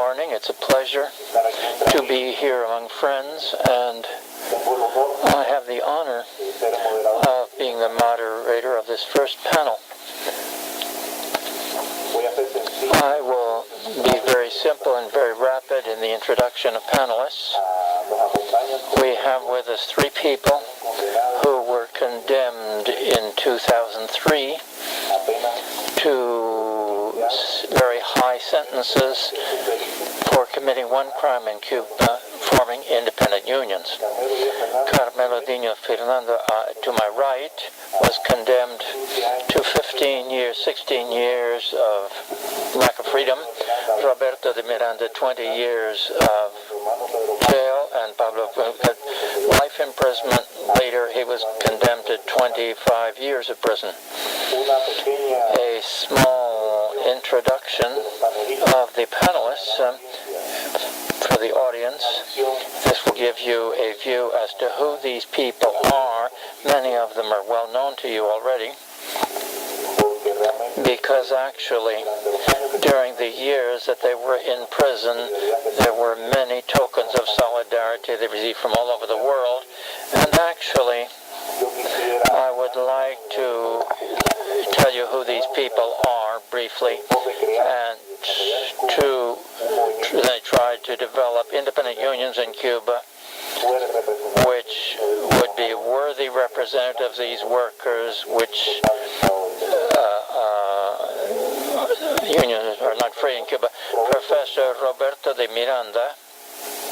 morning. It's a pleasure to be here among friends, and I have the honor of being the moderator of this first panel. I will be very simple and very rapid in the introduction of panelists. We have with us three people who were condemned in 2003 to very high sentences for committing one crime in Cuba, forming independent unions. Carmelo Dino Fernando, to my right, was condemned to 15 years, 16 years of lack of freedom. Roberto de Miranda, 20 years of jail, and Pablo, life imprisonment. Later, he was condemned to 25 years of prison. A small introduction of the panelists for the audience. This will give you a view as to who these people are. Many of them are well known to you already, because actually during the years that they were in prison, there were many tokens of solidarity they received from all over the world. And actually, I would like to tell you who these people are briefly, and they tried to develop independent unions in Cuba, which would be worthy representatives of these workers, which unions are not free in Cuba. Professor Roberto de Miranda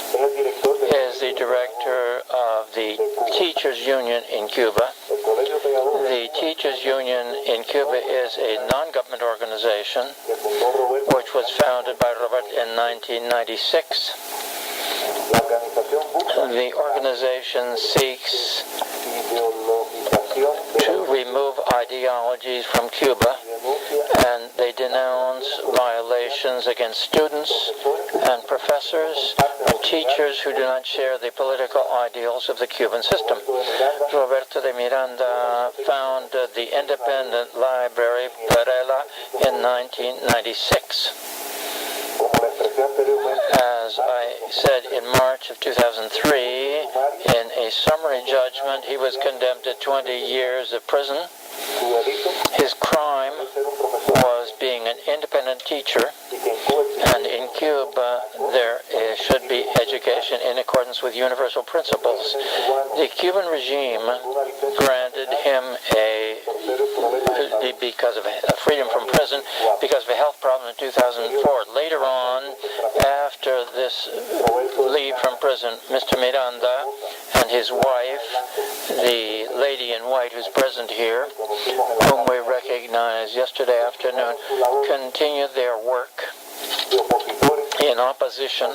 is the director of the Teachers Union in Cuba. The Teachers Union in Cuba is a non-government organization which was founded by Robert in 1996. The organization seeks to remove ideologies from Cuba, and they denounce violations against students and professors and teachers who do not share the political ideals of the Cuban system. Roberto de Miranda founded the independent library Perela in 1996. As I said, in March of 2003, in a summary judgment, he was condemned to 20 years of prison. His crime was being an independent teacher, and in Cuba there should be education in accordance with universal principles. The Cuban regime granted him because of freedom from prison, because of a health problem in 2004. Later on, after this leave from prison, Mr. Miranda and his wife, the lady in white who's present here, whom we recognized yesterday afternoon, continued their work in opposition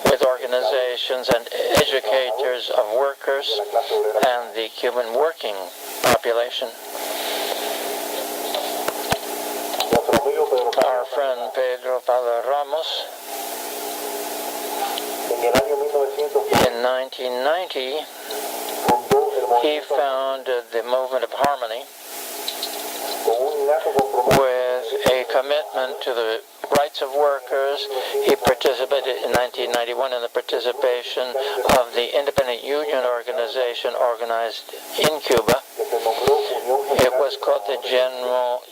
with organizations and educators of workers and the Cuban working population. Our friend Pedro Pablo Ramos, in 1990, he founded the Movement of Harmony with a commitment to the rights of workers. He participated in 1991 in the participation of the Independent Union Organization organized in Cuba. It was called the General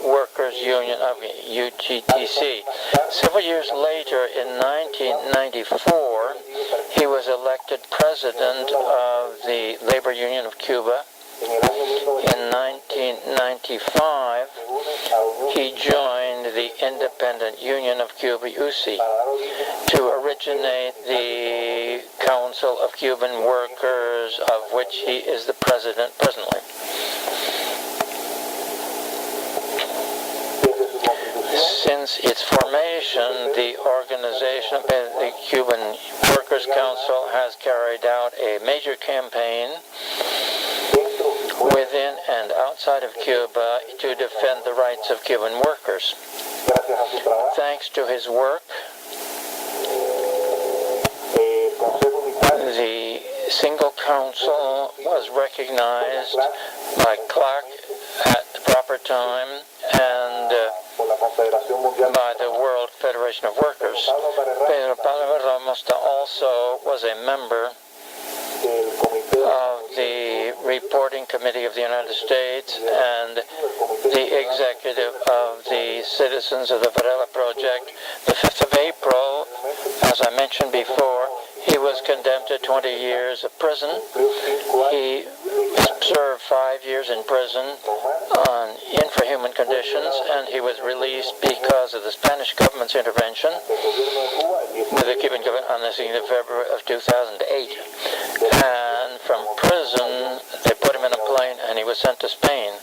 Workers Union of UGTC. Several years later, in 1994, he was elected president of the Labor Union of Cuba. In 1995, he joined the Independent Union of Cuba, UCI, to originate the Council of Cuban Workers, of which he is the president presently. Since its formation, the organization, the Cuban Workers' Council, has carried out a major campaign within and outside of Cuba to defend the rights of Cuban workers. Thanks to his work, the Single Council was recognized by CLAC at the proper time and by the World Federation Confederation of Workers. Pedro Pablo Ramos also was a member of the Reporting Committee of the United States and the executive of the Citizens of the Varela Project. The 5th of April, as I mentioned before, he was condemned to 20 years of prison. He served 5 years in prison on infrahuman conditions, and he was released because of the Spanish government's intervention with the Cuban government on the 16th of February of 2008. And from prison, they put him in a plane, and he was sent to Spain.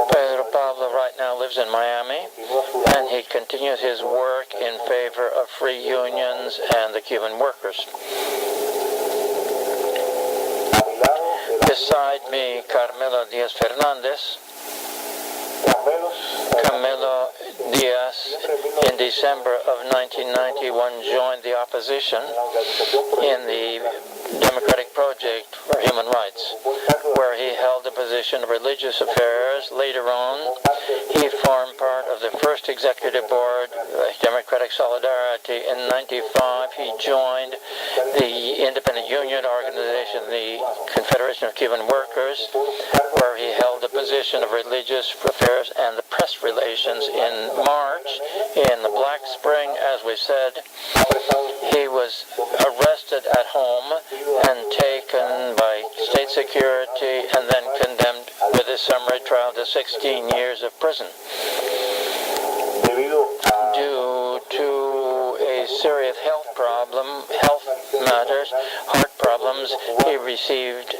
Pedro Pablo right now lives in Miami, and he continues his work in favor of free unions and the Cuban workers. Beside me, Carmelo Diaz Fernandez. Camilo Diaz, in December of 1991, joined the opposition in the Democratic Project for Human Rights, where he held the position of religious affairs. Later on, he formed part of the first executive board of Democratic Solidarity. In 1995, he joined the independent union organization, the Confederation of Cuban Workers, where he held the position of religious affairs and the press relations. In March, in the Black Spring, as we said, he was arrested at home and taken by state security and then condemned with a summary trial to 16 years of prison. Due to a serious health matters, heart problems, he received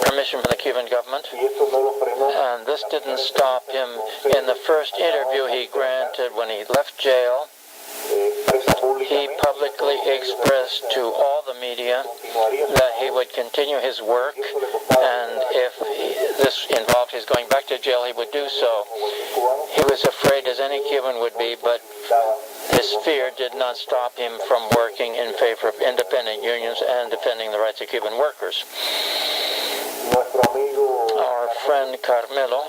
permission from the Cuban government, and this didn't stop him. In the first interview he granted when he left jail, he publicly expressed to all the media that he would continue his work, and if this involved his going back to jail, he would do so. He was afraid, as any Cuban would be, but his fear did not stop him from working in favor of independent unions and defending the rights of Cuban workers. Our friend Carmelo,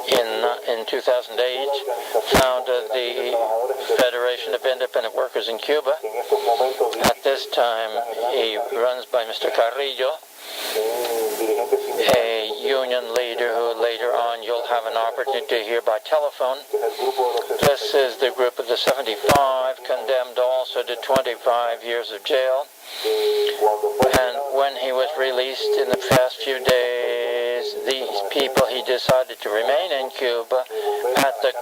in 2008, founded the Federation of Independent Workers in Cuba. At this time, he runs by Mr. Carrillo, a union leader who later on you'll have an opportunity to hear by telephone. This is the group of the 75, condemned also to 25 years of jail. And when he was released in the past few days, these people, he decided to remain in Cuba at the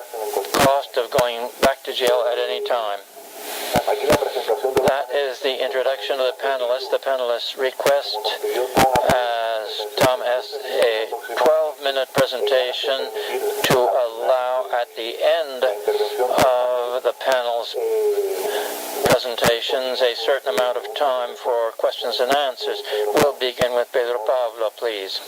cost of going back to jail at any time. That is the introduction of the panelists. The panelists request, as Tom asked, a 12-minute presentation to allow at the end of the panel's presentations a certain amount of time for questions and answers. We'll begin with Pedro Pablo, please.